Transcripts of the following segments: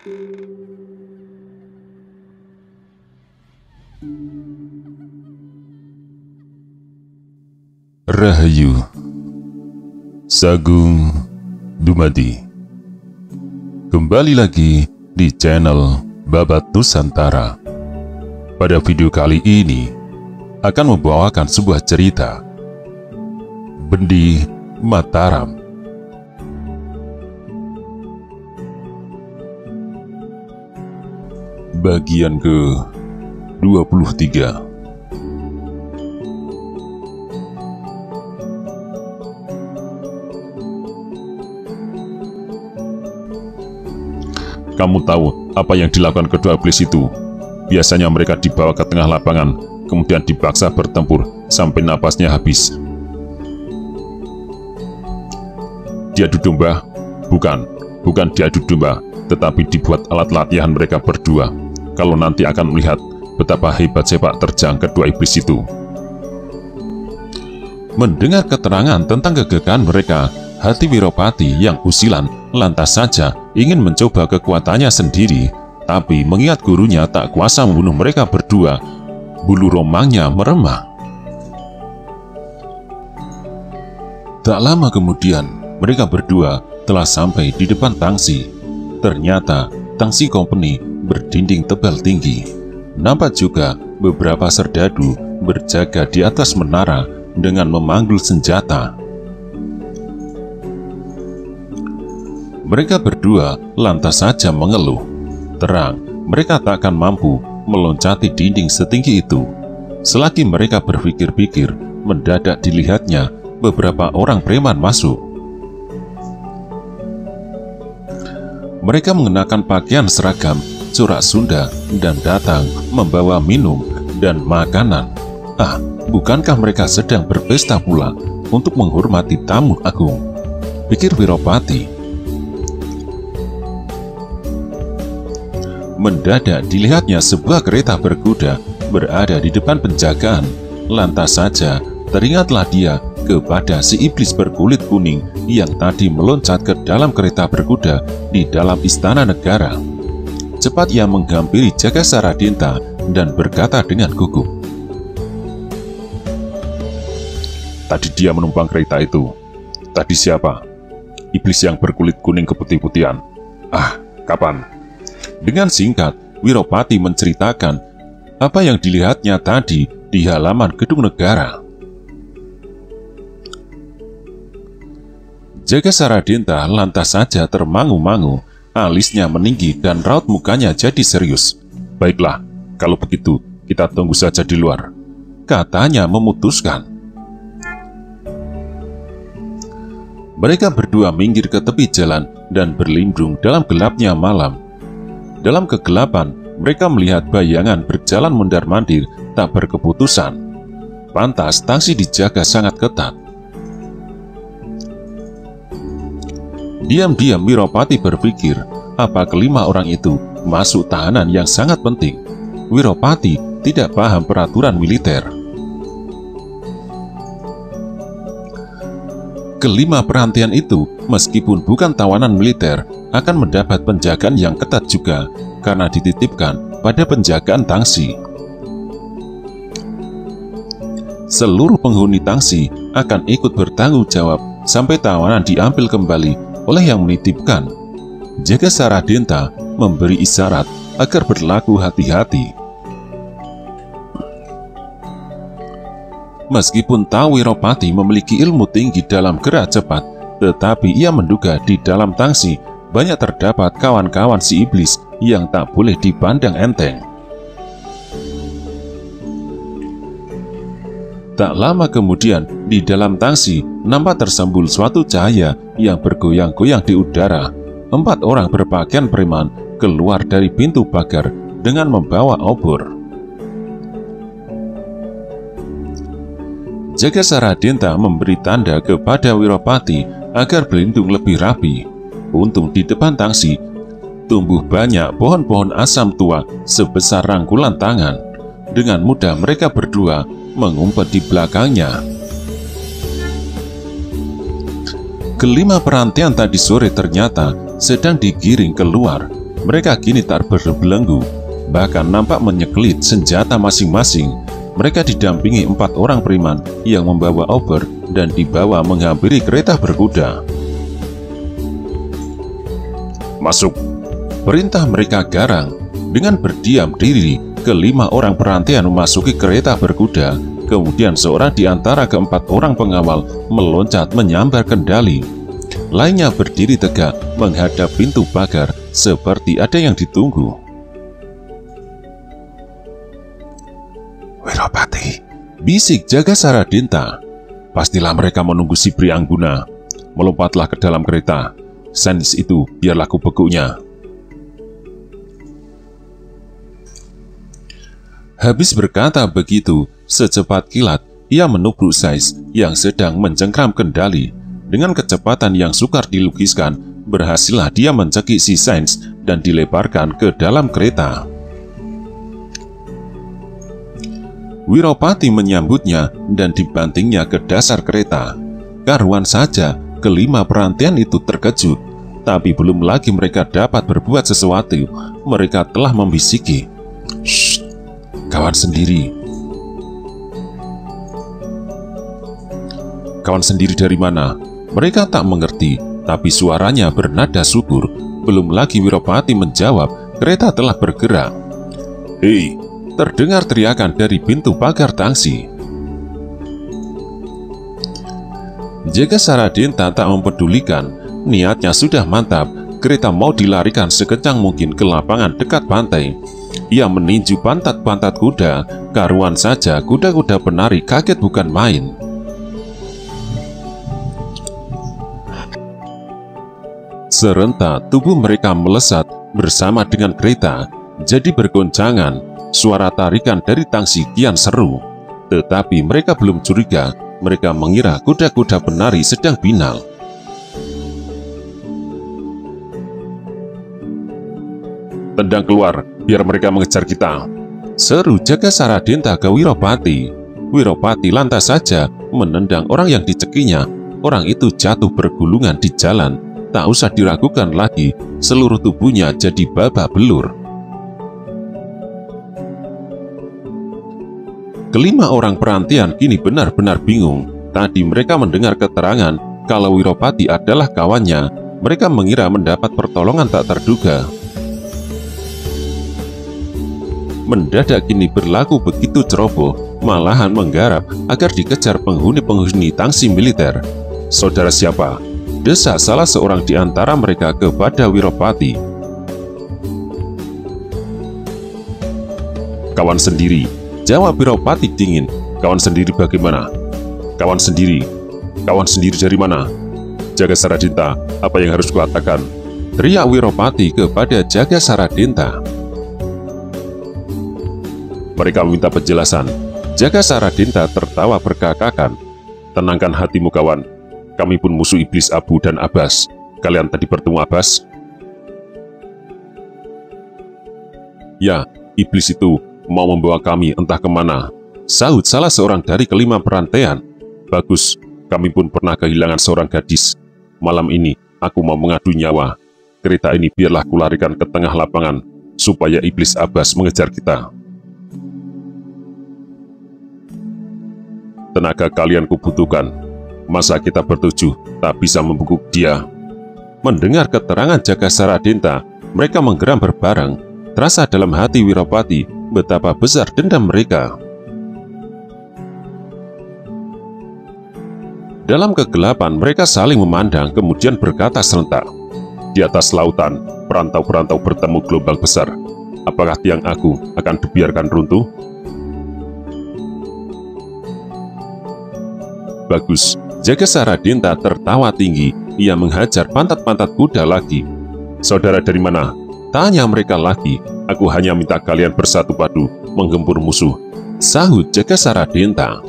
Rahayu Sagung Dumadi. Kembali lagi di channel Babat Nusantara. Pada video kali ini akan membawakan sebuah cerita Bendi Mataram. Bagian ke-23. Kamu tahu apa yang dilakukan kedua iblis itu? Biasanya mereka dibawa ke tengah lapangan, kemudian dipaksa bertempur sampai napasnya habis. Diadu domba? Bukan diadu domba, tetapi dibuat alat latihan mereka berdua. Kalau nanti akan melihat betapa hebat sepak terjang kedua iblis itu. Mendengar keterangan tentang kegagahan mereka, hati Wiropati yang usilan lantas saja ingin mencoba kekuatannya sendiri, tapi mengingat gurunya tak kuasa membunuh mereka berdua, bulu romangnya meremang. Tak lama kemudian, mereka berdua telah sampai di depan tangsi. Ternyata tangsi company berdinding tebal tinggi. Nampak juga beberapa serdadu berjaga di atas menara dengan memanggul senjata. Mereka berdua lantas saja mengeluh. Terang, mereka tak akan mampu meloncati dinding setinggi itu. Selagi mereka berpikir-pikir, mendadak dilihatnya beberapa orang preman masuk. Mereka mengenakan pakaian seragam corak Sunda dan datang membawa minum dan makanan. Bukankah mereka sedang berpesta pula untuk menghormati tamu agung? Pikir Wiropati. Mendadak dilihatnya sebuah kereta berkuda berada di depan penjagaan. Lantas saja teringatlah dia kepada si iblis berkulit kuning yang tadi meloncat ke dalam kereta berkuda di dalam istana negara. Cepat ia menghampiri Jagasara Dinta dan berkata dengan gugup, "Tadi dia menumpang kereta itu. Tadi siapa? Iblis yang berkulit kuning keputih-putihan. Kapan?" Dengan singkat, Wiropati menceritakan apa yang dilihatnya tadi di halaman gedung negara. Jagasara Dinta lantas saja termangu-mangu, alisnya meninggi dan raut mukanya jadi serius. "Baiklah, kalau begitu kita tunggu saja di luar," katanya memutuskan. Mereka berdua minggir ke tepi jalan dan berlindung dalam gelapnya malam. Dalam kegelapan, mereka melihat bayangan berjalan mondar-mandir tak berkeputusan. Pantas tangsi dijaga sangat ketat. Diam-diam Wiropati berpikir, apa kelima orang itu masuk tahanan yang sangat penting. Wiropati tidak paham peraturan militer. Kelima perhentian itu, meskipun bukan tawanan militer, akan mendapat penjagaan yang ketat juga karena dititipkan pada penjagaan tangsi. Seluruh penghuni tangsi akan ikut bertanggung jawab sampai tawanan diambil kembali oleh yang menitipkan. Jagasara Dinta memberi isyarat agar berlaku hati-hati. Meskipun tahu Wiropati memiliki ilmu tinggi dalam gerak cepat, tetapi ia menduga di dalam tangsi banyak terdapat kawan-kawan si iblis yang tak boleh dipandang enteng. Tak lama kemudian, di dalam tangsi nampak tersembul suatu cahaya yang bergoyang-goyang di udara. 4 orang berpakaian preman keluar dari pintu pagar dengan membawa obor. Jagasara Dinta memberi tanda kepada Wiropati agar berlindung lebih rapi. Untung di depan tangsi tumbuh banyak pohon-pohon asam tua sebesar rangkulan tangan. Dengan mudah mereka berdua mengumpet di belakangnya. Kelima perhentian tadi sore ternyata sedang digiring keluar. Mereka kini tak berbelenggu, bahkan nampak menyekelit senjata masing-masing. Mereka didampingi 4 orang preman yang membawa obor dan dibawa menghampiri kereta berkuda. "Masuk!" perintah mereka garang. Dengan berdiam diri, ke-5 orang perantaian memasuki kereta berkuda. Kemudian seorang di antara ke-4 orang pengawal meloncat menyambar kendali. Lainnya berdiri tegak menghadap pintu pagar seperti ada yang ditunggu. "Wiropati," bisik Jaga Saradinta. "Pastilah mereka menunggu si Priangguna. Melompatlah ke dalam kereta. Sains itu biarlah kubekuknya." Habis berkata begitu, secepat kilat ia menubruk Sais yang sedang mencengkram kendali. Dengan kecepatan yang sukar dilukiskan, berhasillah dia mencekik si Sains dan dileparkan ke dalam kereta. Wiropati menyambutnya dan dibantingnya ke dasar kereta. Karuan saja ke-5 perantaian itu terkejut, tapi belum lagi mereka dapat berbuat sesuatu, mereka telah membisiki, "Shh, kawan sendiri." "Kawan sendiri dari mana?" Mereka tak mengerti, tapi suaranya bernada subur. Belum lagi Wiropati menjawab, kereta telah bergerak. "Hei!" terdengar teriakan dari pintu pagar tangsi. Jaga Saradinta tak mempedulikan, niatnya sudah mantap. Kereta mau dilarikan sekencang mungkin ke lapangan dekat pantai. Ia meninju pantat-pantat kuda. Karuan saja kuda-kuda penari kaget bukan main. Serentak tubuh mereka melesat bersama dengan kereta, jadi bergoncangan. Suara tarikan dari tangsi kian seru. Tetapi mereka belum curiga, mereka mengira kuda-kuda penari sedang binal. "Tendang keluar, biar mereka mengejar kita," seru Jaga Saradinta ke Wiropati. Wiropati lantas saja menendang orang yang dicekinya. Orang itu jatuh bergulungan di jalan. Tak usah diragukan lagi, seluruh tubuhnya jadi babak belur. Ke-5 orang perantaian kini benar-benar bingung. Tadi mereka mendengar keterangan kalau Wiropati adalah kawannya. Mereka mengira mendapat pertolongan tak terduga. Mendadak kini berlaku begitu ceroboh, malahan menggarap agar dikejar penghuni-penghuni tangsi militer. "Saudara siapa?" desak salah seorang di antara mereka kepada Wiropati. "Kawan sendiri," jawab Wiropati dingin. "Kawan sendiri bagaimana?" "Kawan sendiri? Kawan sendiri dari mana?" "Jaga Saradinta, apa yang harus kukatakan?" teriak Wiropati kepada Jaga Saradinta. Mereka meminta penjelasan. Jaga Saradinta tertawa berkakakan. "Tenangkan hatimu kawan. Kami pun musuh iblis Abu dan Abbas. Kalian tadi bertemu Abbas?" "Ya, iblis itu mau membawa kami entah kemana," sahut salah seorang dari ke-5 perantaian. "Bagus, kami pun pernah kehilangan seorang gadis. Malam ini aku mau mengadu nyawa. Kereta ini biarlah kularikan ke tengah lapangan, supaya iblis Abbas mengejar kita. Tenaga kalian kubutuhkan. Masa kita bertujuh tak bisa membungkuk dia?" Mendengar keterangan Jaga Saradinta, mereka menggeram berbareng. Terasa dalam hati Wiropati betapa besar dendam mereka. Dalam kegelapan mereka saling memandang, kemudian berkata serentak, "Di atas lautan, perantau-perantau bertemu gelombang besar. Apakah tiang agung akan dibiarkan runtuh?" Bagus. Jaga Saradinta tertawa tinggi. Ia menghajar pantat-pantat kuda lagi. "Saudara dari mana?" tanya mereka lagi. "Aku hanya minta kalian bersatu padu menggempur musuh," sahut Jaga Saradinta.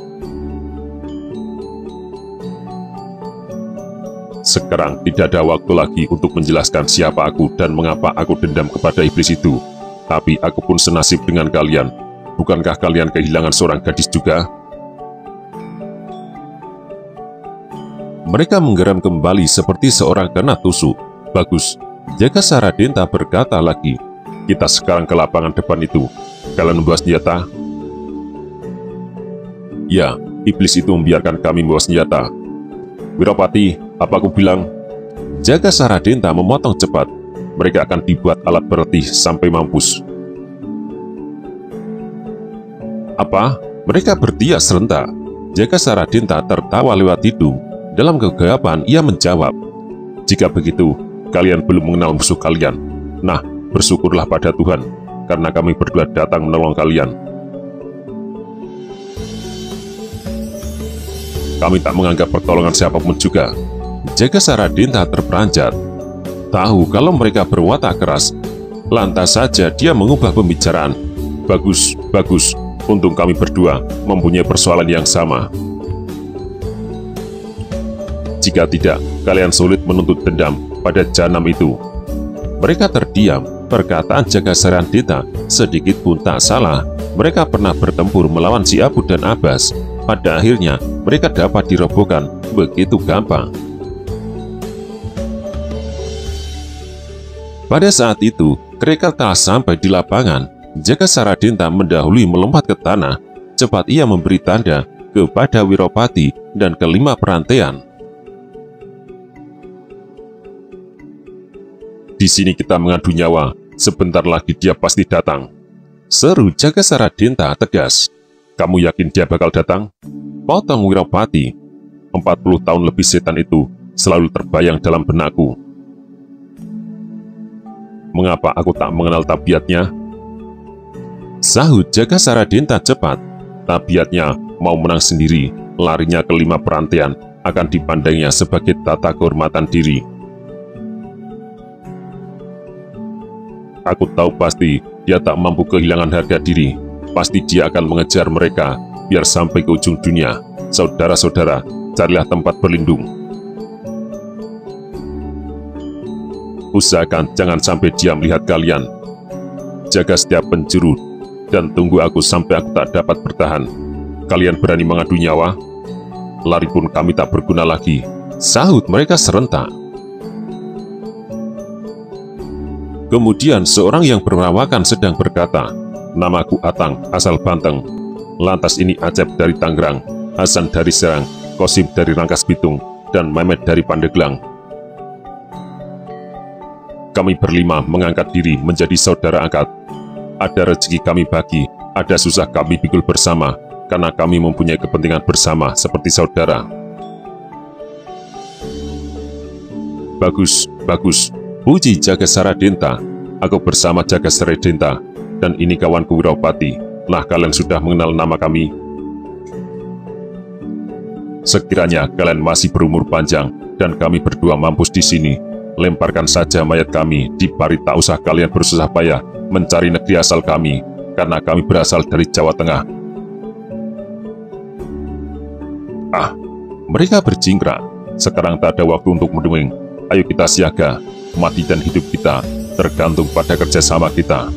"Sekarang tidak ada waktu lagi untuk menjelaskan siapa aku dan mengapa aku dendam kepada iblis itu. Tapi aku pun senasib dengan kalian. Bukankah kalian kehilangan seorang gadis juga?" Mereka menggeram kembali seperti seorang kena tusuk. "Bagus, Jaga Saradenta berkata lagi, "Kita sekarang ke lapangan depan itu. Kalian membawa senjata?" "Ya, iblis itu membiarkan kami membawa senjata." "Wiropati, apa aku bilang?" Jaga Saradenta memotong cepat. "Mereka akan dibuat alat berlatih sampai mampus." "Apa?" Mereka berteriak serentak. Jaga Saradenta tertawa lewat hidung. Dalam kegagapan ia menjawab, "Jika begitu, kalian belum mengenal musuh kalian. Nah, bersyukurlah pada Tuhan, karena kami berdua datang menolong kalian." "Kami tak menganggap pertolongan siapapun juga." Jaga Saradenta terperanjat. Tahu kalau mereka berwatak keras, lantas saja dia mengubah pembicaraan. "Bagus, bagus. Untung kami berdua mempunyai persoalan yang sama. Jika tidak, kalian sulit menuntut dendam pada jahanam itu." Mereka terdiam. Perkataan Jaga Saradenta sedikit pun tak salah. Mereka pernah bertempur melawan si Abu dan Abbas. Pada akhirnya, mereka dapat dirobohkan begitu gampang. Pada saat itu, mereka telah sampai di lapangan. Jaga Saradenta mendahului melompat ke tanah. Cepat ia memberi tanda kepada Wiropati dan kelima perantaian. "Di sini kita mengadu nyawa. Sebentar lagi dia pasti datang," seru Jaga Saradenta tegas. "Kamu yakin dia bakal datang?" potong Wiropati. 40 tahun lebih setan itu selalu terbayang dalam benakku. "Mengapa aku tak mengenal tabiatnya?" sahut Jaga Saradenta cepat. "Tabiatnya mau menang sendiri, larinya kelima perantaian akan dipandangnya sebagai tata kehormatan diri. Aku tahu pasti dia tak mampu kehilangan harga diri. Pasti dia akan mengejar mereka biar sampai ke ujung dunia. Saudara-saudara, carilah tempat berlindung. Usahakan jangan sampai dia melihat kalian. Jaga setiap penjuru dan tunggu aku sampai aku tak dapat bertahan. Kalian berani mengadu nyawa? Lari pun kami tak berguna lagi," sahut mereka serentak. Kemudian seorang yang berperawakan sedang berkata, "Namaku Atang, asal Banteng. Lantas ini Acep dari Tangerang, Hasan dari Serang, Kosim dari Rangkas Bitung, dan Mehmet dari Pandeglang. Kami berlima mengangkat diri menjadi saudara angkat. Ada rezeki kami bagi, ada susah kami pikul bersama, karena kami mempunyai kepentingan bersama seperti saudara." "Bagus, bagus," puji Jaga Saradenta. "Aku bersama Jaga Saradenta, dan ini kawanku Wiropati. Lah kalian sudah mengenal nama kami. Sekiranya kalian masih berumur panjang, dan kami berdua mampus di sini, lemparkan saja mayat kami di parit. Tak usah kalian bersusah payah mencari negeri asal kami, karena kami berasal dari Jawa Tengah." Ah, mereka berjingkrak. Sekarang tak ada waktu untuk mendunging. Ayo kita siaga. Mati dan hidup kita tergantung pada kerjasama kita.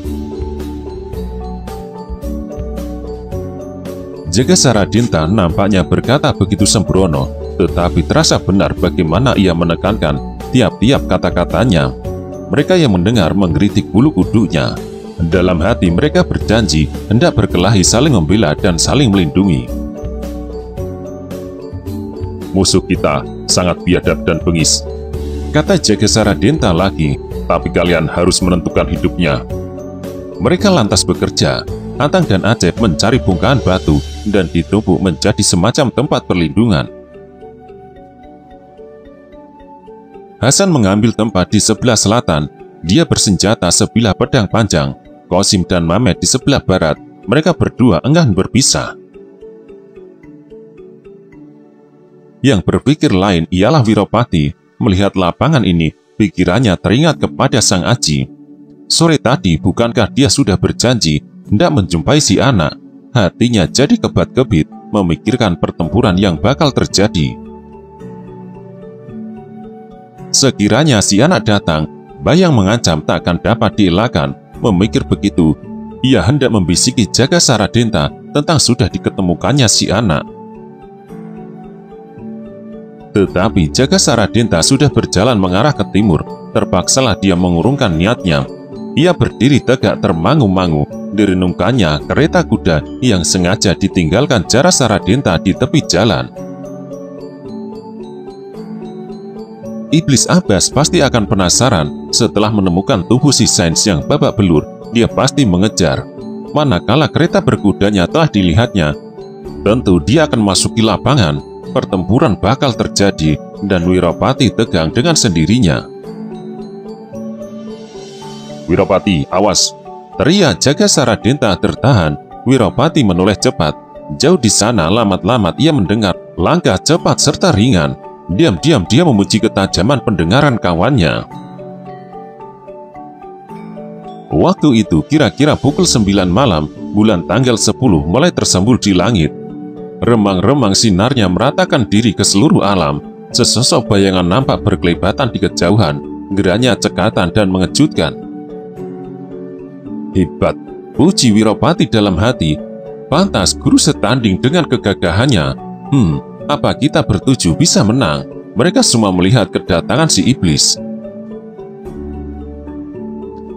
Jaga Saradenta nampaknya berkata begitu sembrono, tetapi terasa benar bagaimana ia menekankan tiap-tiap kata-katanya. Mereka yang mendengar menggeritik bulu kuduknya. Dalam hati mereka berjanji hendak berkelahi, saling membela dan saling melindungi. "Musuh kita sangat biadab dan bengis," kata Jaga Saradenta lagi, "tapi kalian harus menentukan hidupnya." Mereka lantas bekerja. Atang dan Acep mencari bongkahan batu dan ditumpuk menjadi semacam tempat perlindungan. Hasan mengambil tempat di sebelah selatan. Dia bersenjata sebilah pedang panjang. Kosim dan Mehmet di sebelah barat. Mereka berdua enggan berpisah. Yang berpikir lain ialah Wiropati. Melihat lapangan ini, pikirannya teringat kepada Sang Aji. Sore tadi bukankah dia sudah berjanji hendak menjumpai si anak? Hatinya jadi kebat-kebit memikirkan pertempuran yang bakal terjadi. Sekiranya si anak datang, bayang mengancam tak akan dapat dielakkan. Memikir begitu, ia hendak membisiki Jaga Saradenta tentang sudah diketemukannya si anak. Tetapi Jaga Saradenta sudah berjalan mengarah ke timur. Terpaksalah dia mengurungkan niatnya. Ia berdiri tegak termangu-mangu. Direnungkannya kereta kuda yang sengaja ditinggalkan Jara Saradenta di tepi jalan. Iblis Abbas pasti akan penasaran setelah menemukan tubuh si Sains yang babak belur. Dia pasti mengejar. Manakala kereta berkudanya telah dilihatnya, tentu dia akan masuki lapangan. Pertempuran bakal terjadi dan Wiropati tegang dengan sendirinya. "Wiropati, awas!" teriak Jaga Saradenta tertahan. Wiropati menoleh cepat. Jauh di sana lamat-lamat ia mendengar langkah cepat serta ringan. Diam-diam dia memuji ketajaman pendengaran kawannya. Waktu itu kira-kira pukul 9 malam, bulan tanggal 10 mulai tersembul di langit. Remang-remang sinarnya meratakan diri ke seluruh alam. Sesosok bayangan nampak berkelebatan di kejauhan. Geranya cekatan dan mengejutkan. "Hebat," puji Wiropati dalam hati. "Pantas guru setanding dengan kegagahannya. Apa kita bertujuh bisa menang?" Mereka semua melihat kedatangan si iblis.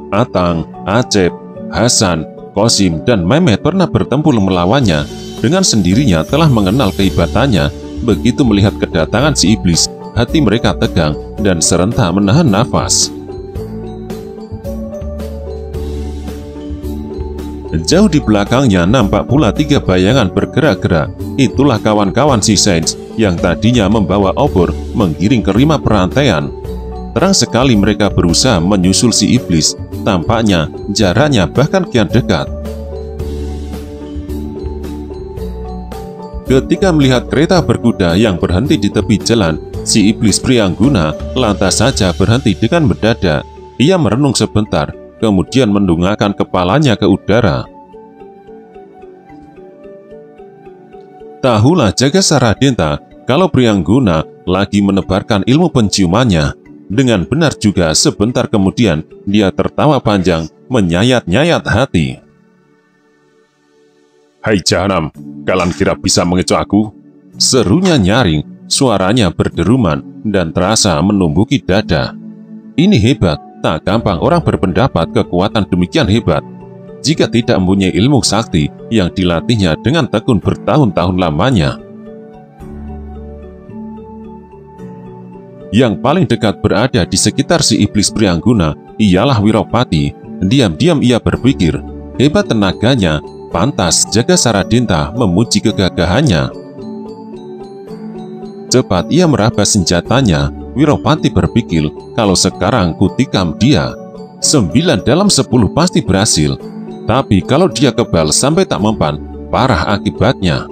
Atang, Acep, Hasan, Qasim, dan Mehmet pernah bertempur melawannya. Dengan sendirinya telah mengenal kehebatannya. Begitu melihat kedatangan si iblis, hati mereka tegang dan serentak menahan nafas. Jauh di belakangnya nampak pula 3 bayangan bergerak-gerak. Itulah kawan-kawan si Sains yang tadinya membawa obor menggiring ke rimah perantaian. Terang sekali mereka berusaha menyusul si iblis. Tampaknya jaraknya bahkan kian dekat. Ketika melihat kereta berkuda yang berhenti di tepi jalan, si iblis Priangguna lantas saja berhenti dengan mendadak. Ia merenung sebentar, kemudian mendongakkan kepalanya ke udara. Tahulah Jaga Saradenta kalau Priangguna lagi menebarkan ilmu penciumannya. Dengan benar juga sebentar kemudian dia tertawa panjang, menyayat-nyayat hati. "Hai Jahanam, kalian kira bisa mengecoh aku?" Serunya nyaring, suaranya berderuman dan terasa menumbuki dada. Ini hebat, tak gampang orang berpendapat kekuatan demikian hebat jika tidak mempunyai ilmu sakti yang dilatihnya dengan tekun bertahun-tahun lamanya. Yang paling dekat berada di sekitar si iblis Priangguna ialah Wiropati. Diam-diam ia berpikir, hebat tenaganya, pantas Jaga Saradenta memuji kegagahannya. Cepat ia meraba senjatanya. Wiropati berpikir, kalau sekarang kutikam dia, 9 dalam 10 pasti berhasil. Tapi kalau dia kebal sampai tak mempan, parah akibatnya.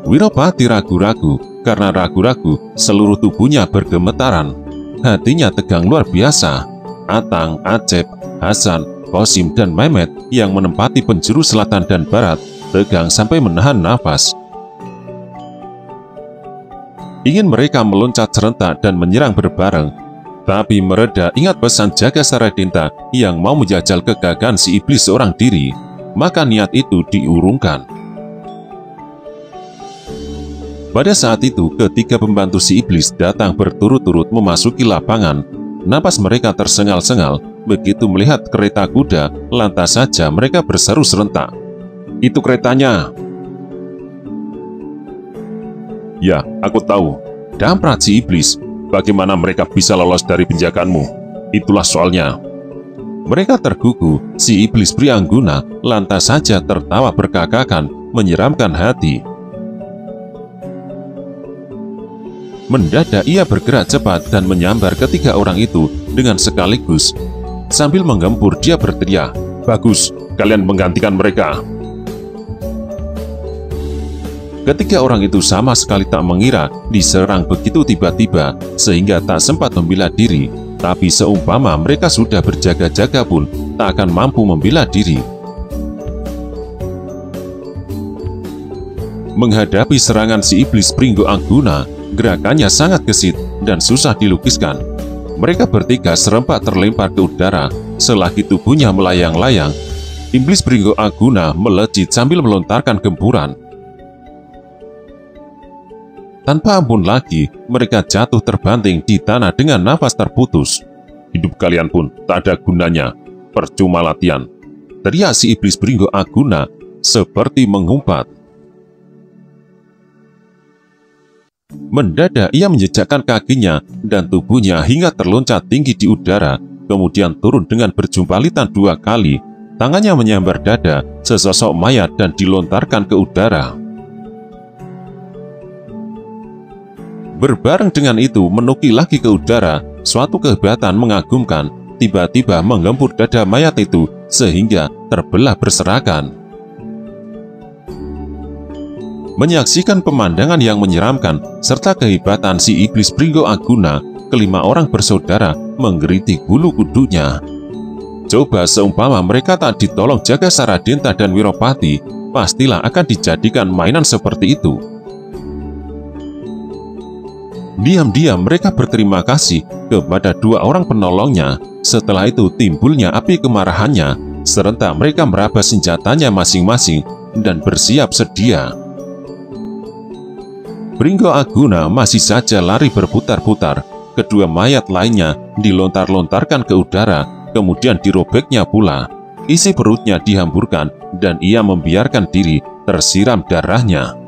Wiropati ragu-ragu. Karena ragu-ragu, seluruh tubuhnya bergemetaran. Hatinya tegang luar biasa. Atang, Acep, Hasan, Qasim, dan Mehmet yang menempati penjuru selatan dan barat tegang sampai menahan nafas. Ingin mereka meloncat serentak dan menyerang berbareng. Tapi mereda ingat pesan Jaga Saradenta yang mau menjajal kegagahan si iblis seorang diri. Maka niat itu diurungkan. Pada saat itu, ketika pembantu si iblis datang berturut-turut memasuki lapangan, napas mereka tersengal-sengal. Begitu melihat kereta kuda, lantas saja mereka berseru serentak, "Itu keretanya!" "Ya, aku tahu," damprat si iblis. "Bagaimana mereka bisa lolos dari penjagaanmu? Itulah soalnya." Mereka tergugu. Si iblis Priangguna lantas saja tertawa berkakakan, menyeramkan hati. Mendadak ia bergerak cepat dan menyambar ketiga orang itu dengan sekaligus. Sambil menggempur dia berteriak, "Bagus, kalian menggantikan mereka." Ketiga orang itu sama sekali tak mengira diserang begitu tiba-tiba sehingga tak sempat membela diri. Tapi seumpama mereka sudah berjaga-jaga pun tak akan mampu membela diri. Menghadapi serangan si iblis Priangguna, gerakannya sangat gesit dan susah dilukiskan. Mereka bertiga serempak terlempar ke udara. Selagi tubuhnya melayang-layang, iblis Priangguna melejit sambil melontarkan gempuran. Tanpa ampun lagi, mereka jatuh terbanting di tanah dengan nafas terputus. "Hidup kalian pun tak ada gunanya, percuma latihan," teriak si iblis Bringgo Aguna seperti mengumpat. Mendadak ia menjejakkan kakinya dan tubuhnya hingga terloncat tinggi di udara, kemudian turun dengan berjumpalitan 2 kali. Tangannya menyambar dada sesosok mayat dan dilontarkan ke udara. Berbareng dengan itu, menukik lagi ke udara, suatu kehebatan mengagumkan tiba-tiba menggempur dada mayat itu sehingga terbelah berserakan. Menyaksikan pemandangan yang menyeramkan serta kehebatan si iblis Bringgo Aguna, kelima orang bersaudara menggeritik bulu kudunya. Coba seumpama mereka tak ditolong Jaga Saradenta dan Wiropati, pastilah akan dijadikan mainan seperti itu. Diam-diam mereka berterima kasih kepada 2 orang penolongnya. Setelah itu timbulnya api kemarahannya, serentak mereka meraba senjatanya masing-masing dan bersiap sedia. Bringgo Aguna masih saja lari berputar-putar. Kedua mayat lainnya dilontar-lontarkan ke udara, kemudian dirobeknya pula. Isi perutnya dihamburkan dan ia membiarkan diri tersiram darahnya.